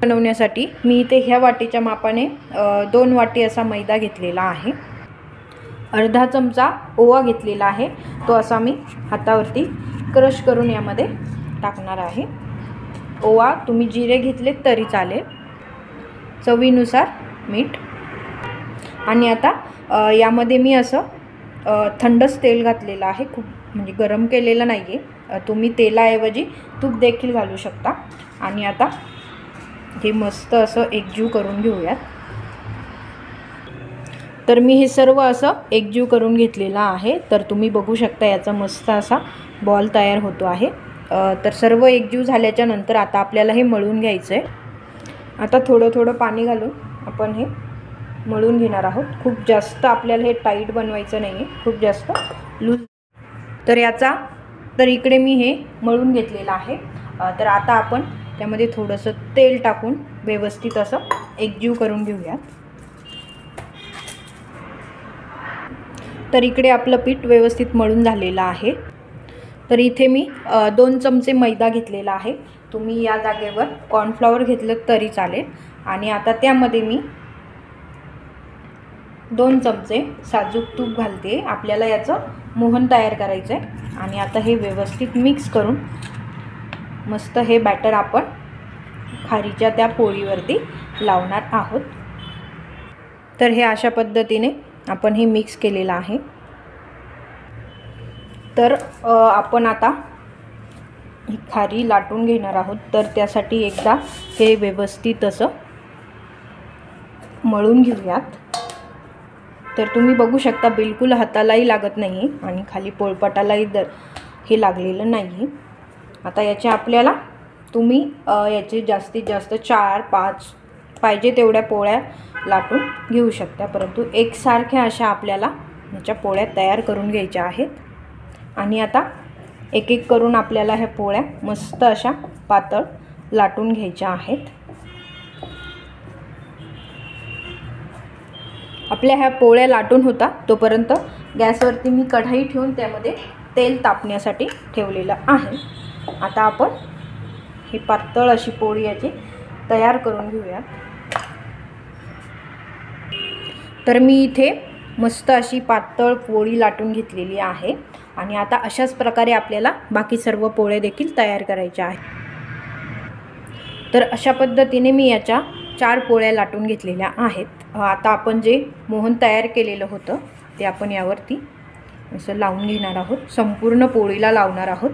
बनवण्यासाठी मी इथे ह्या वाटीच्या मापाने 2 वाटी असा मैदा घेतलेला आहे। अर्धा चमचा ओवा घेतलेला आहे, तो असा मी हातावरती क्रश करून यामध्ये टाकणार आहे। ओवा तुम्ही जिरे घेतले तरी चालेल। चवीनुसार मीठ। आणि आता यामध्ये मी असं थंडच तेल घातलेलं आहे, खूप म्हणजे गरम केलेलं नाही आहे। तुम्ही तेलाऐवजी तूप देखील घालू शकता। आणि आता हे मस्त असं एकजीव करून घेऊयात। तर मी हे सर्व असं एकजीव करून घेतलेला आहे। तर तुम्ही बघू शकता याचा मस्त असा बॉल तयार होतो आहे। तर सर्व एकजीव झाल्याच्या नंतर आता आपल्याला हे मळून घ्यायचं आहे। आता थोडं थोडं पाणी घालून आपण हे मळून घेणार आहोत। खूप जास्त आपल्याला हे टाईट बनवायचं नाही आहे, खूप जास्त लूज। तर इकडे मी हे मळून घेतलेलं आहे। तर आता आपण त्यामध्ये थोडंसं तेल टाकून व्यवस्थित असं एकजीव करून घेऊयात। तर इकडे आपलं पीठ व्यवस्थित मळून झालेलं आहे। तर इथे मी 2 चमचे मैदा घेतलेला आहे। तुम्ही या जागेवर कॉर्नफ्लॉवर घेतलं तरी चालेल। आणि आता त्यामध्ये मी 2 चमचे साजूक तूप घालते। आपल्याला याचं मोहन तयार करायचं आहे। आणि आता हे व्यवस्थित मिक्स करून मस्त हे बॅटर आपण खारीच्या त्या पोळीवरती लावणार आहोत। तर हे अशा पद्धतीने आपण हे मिक्स केलेलं आहे। तर आपण आता ही खारी लाटून घेणार आहोत। तर त्यासाठी एकदा हे व्यवस्थित असं मळून घेऊयात। तर तुम्ही बघू शकता बिलकुल हातालाही लागत नाही आणि खाली पोळपाटालाही हे लागलेलं नाही। आता याचे आपल्याला तुम्ही याचे जास्तीत जास्त 4-5 पाहिजे तेवढ्या पोळ्या लाटून घेऊ शकता, परंतु एकसारख्या अशा आपल्याला याच्या पोळ्या तयार करून घ्यायच्या आहेत। आणि आता एक एक करून आपल्याला ह्या पोळ्या मस्त अशा पातळ लाटून घ्यायच्या आहेत। आपल्या ह्या पोळ्या लाटून होता तोपर्यंत गॅसवरती मी कढई ठेवून त्यामध्ये तेल तापण्यासाठी ठेवलेलं आहे। आता आपण ही पातळ अशी पोळी याची तयार करून घेऊया। तर मी इथे मस्त अशी पातळ पोळी लाटून घेतलेली आहे। आणि आता अशाच प्रकारे आपल्याला बाकी सर्व पोळ्या देखील तयार करायच्या आहेत। तर अशा पद्धतीने मी याच्या 4 पोळ्या लाटून घेतलेल्या आहेत। आता आपण जे मोहन तयार केलेलं होतं ते आपण यावरती असं लावून घेणार आहोत, संपूर्ण पोळीला लावणार आहोत।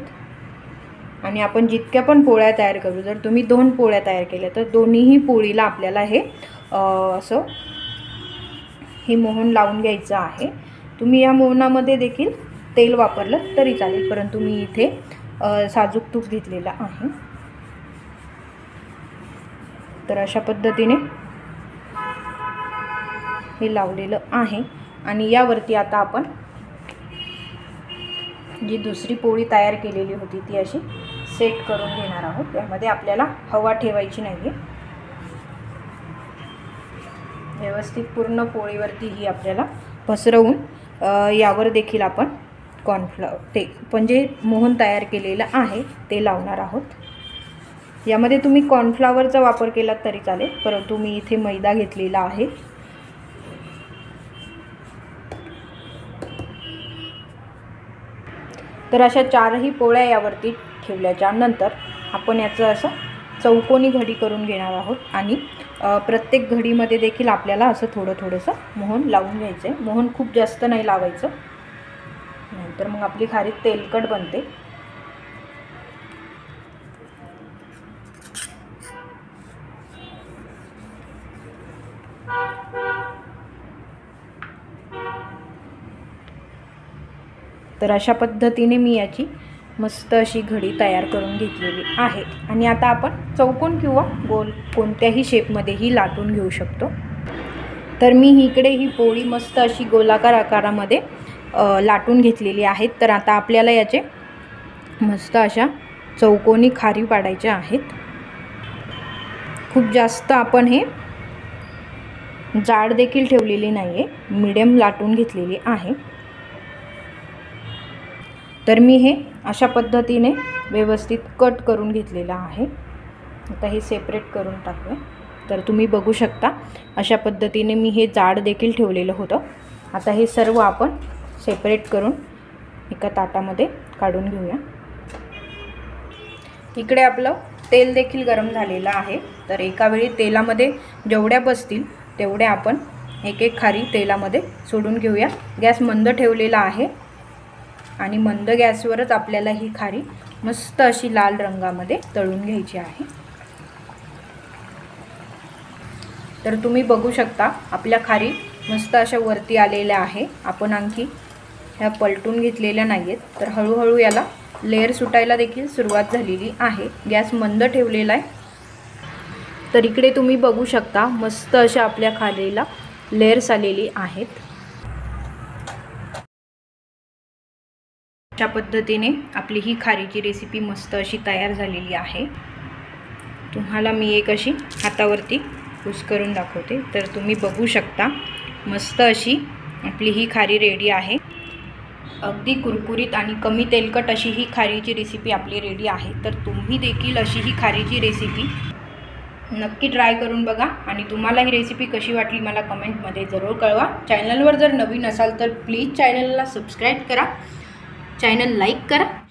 आणि आपण जितक्या पण पोळ्या तयार करू, जर तुम्ही 2 पोळ्या तयार केल्या तर दोन्हीही पोळीला आपल्याला हे असं हे मोहन लावून घ्यायचं आहे। तुम्ही या मोहनामध्ये देखील तेल वापरलं तरी चालेल, परंतु मी इथे साजूक तूप घेतलेलं आहे। तर अशा पद्धतीने हे लावलेलं आहे। आणि यावरती आता आपण जी दुसरी पोळी तयार केलेली होती ती अशी सेट करून घेणार आहोत। यामध्ये आपल्याला हवा ठेवायची नाही आहे। व्यवस्थित पूर्ण पोळीवरती ही आपल्याला पसरवून यावर देखील आपण कॉर्नफ्लॉवर पण जे मोहन तयार केलेलं आहे ते लावणार आहोत। यामध्ये तुम्ही कॉर्नफ्लॉवरचा वापर केला तरी चालेल, परंतु मी इथे मैदा घेतलेला आहे। तर अशा 4ही पोळ्या यावरती ठेवल्याच्या नंतर आपण याचं असं चौकोनी घडी करून घेणार आहोत। आणि प्रत्येक घडीमध्ये देखील आपल्याला असं थोडंसं मोहन लावून घ्यायचं आहे। मोहन खूप जास्त नाही लावायचं, नंतर मग आपली खारी तेलकट बनते। तर अशा पद्धतीने मी याची मस्त अशी घडी तयार करून घेतलेली आहे। आणि आता आपण चौकोन किंवा गोल कोणत्याही शेपमध्येही लाटून घेऊ शकतो। तर मी इकडे ही पोळी मस्त अशी गोलाकार आकारामध्ये लाटून घेतलेली आहे। तर आता आपल्याला याचे मस्त अशा चौकोनी खारी पाडायच्या आहेत। खूप जास्त आपण हे जाड देखील ठेवलेली नाही आहे, मीडियम लाटून घेतलेली आहे। तर मी हे अशा पद्धतीने व्यवस्थित कट करून घेतलेला आहे। आता हे सेपरेट करून टाकूया. तर तुम्ही बघू शकता अशा पद्धतीने मी हे जाड देखील ठेवलेलं होतं. आता हे सर्व आपण सेपरेट करून एका ताटामध्ये काढून घेऊया. इकडे आपलं तेल देखील गरम झालेलं आहे. तर एका वेळी तेलामध्ये जेवढ्या बसतील तेवढ्या आपण एक एक खारी तेलामध्ये सोडून घेऊया. गॅस मंद ठेवलेला आहे आणि मंद गॅसवरच आपल्याला ही खारी मस्त अशी लाल रंगामध्ये तळून घ्यायची आहे. तर तुम्ही बघू शकता आपल्या खारी मस्त अशा वरती आलेल्या आहे. आपण आणखी ह्या पलटून घेतलेल्या नाही आहेत. तर हळूहळू याला लेअर सुटायला देखील सुरुवात झालेली आहे. गॅस मंद ठेवलेला आहे. तर इकडे तुम्ही बघू शकता मस्त अशा आपल्या खारीला लेअर्स आलेली आहेत. अशा पद्धतीने आपली ही खारीची रेसिपी मस्त अशी तयार झालेली आहे. तुम्हाला मी एक अशी हातावरती पुश करून दाखवते. तर तुम्ही बघू शकता मस्त अशी आपली ही खारी रेडी आहे. अगदी कुरकुरीत आणि कमी तेलकट अशी ही खारीची रेसिपी आपली रेडी आहे. तर तुम्ही देखील अशी ही खारीची रेसिपी नक्की ट्राय करून बघा आणि तुम्हाला ही रेसिपी कशी वाटली मला कमेंटमध्ये जरूर कळवा. चॅनलवर जर नवीन असाल तर प्लीज चॅनलला सबस्क्राईब करा, चॅनल लाईक करा